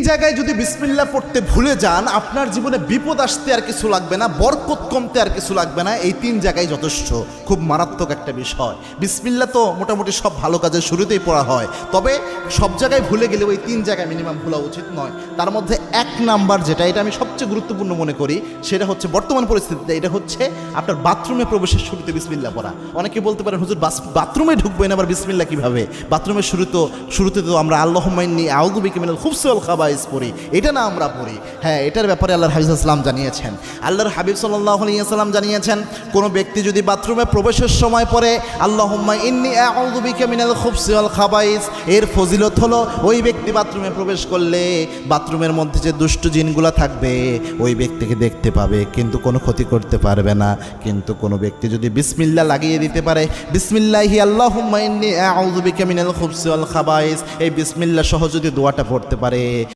জায়গায় যদি বিসমিল্লাহ পড়তে ভুলে যান, আপনার জীবনে বিপদ আসতে আর কিছু লাগবে না, বরকত কমতে আর কিছু লাগবে না। এই 3 জায়গায় যথেষ্ট। খুব মারাত্মক একটা বিষয়। বিসমিল্লাহ তো মোটামুটি সব ভালো কাজের শুরুতেই পড়া হয়, তবে সব জায়গায় ভুলে গেলেও এই 3 জায়গায় মিনিমাম ভুলা উচিত নয়। তার মধ্যে 1 নাম্বার যেটা, এটা আমি সবচেয়ে গুরুত্বপূর্ণ মনে করি, সেটা হচ্ছে বর্তমান পরিস্থিতিতে এটা হচ্ছে আপনার বাথরুমে প্রবেশের শুরুতে বিসমিল্লাহ পড়া। অনেকে বলতে পারেন, হুজুর বাথরুমে ঢুকবেন আবার বিসমিল্লাহ কিভাবে? বাথরুমের শুরুতে তো আমরা আল্লাহুম্মা ইন্নী আউযু বিকা মিনাল খুবসি ওয়াল খাবাইস পড়ি, এটা না আমরা পড়ি। হ্যাঁ, এটার ব্যাপারে আল্লাহর হাবিব সাল্লাল্লাহু আলাইহি ওয়াসাল্লাম জানিয়েছেন। আল্লাহর হাবিব সাল্লাল্লাহু আলাইহি ওয়াসাল্লাম জানিয়েছেন, কোনো ব্যক্তি যদি বাথরুমে প্রবেশের সময় পড়ে আল্লাহুম্মা ইন্নী আউযু বিকা মিনাল খুবসি ওয়াল খাবাইস, এর ফজিলত হলো ওই ব্যক্তি বাথরুমে প্রবেশ করলে বাথরুমের মধ্যে যে দুষ্ট জিনগুলো থাকবে ওই ব্যক্তিকে দেখতে পাবে, কিন্তু কোনো ক্ষতি করতে পারবে না। কিন্তু কোনো ব্যক্তি যদি বিসমিল্লাহ লাগিয়ে দিতে পারে, বিসমিল্লাহি আল্লাহুম্মা ইন্নী আউযু বিকা মিনাল খুবসি ওয়াল খাবাইস, এই বিসমিল্লাহ সহ যদি দোয়াটা পড়তে পারে,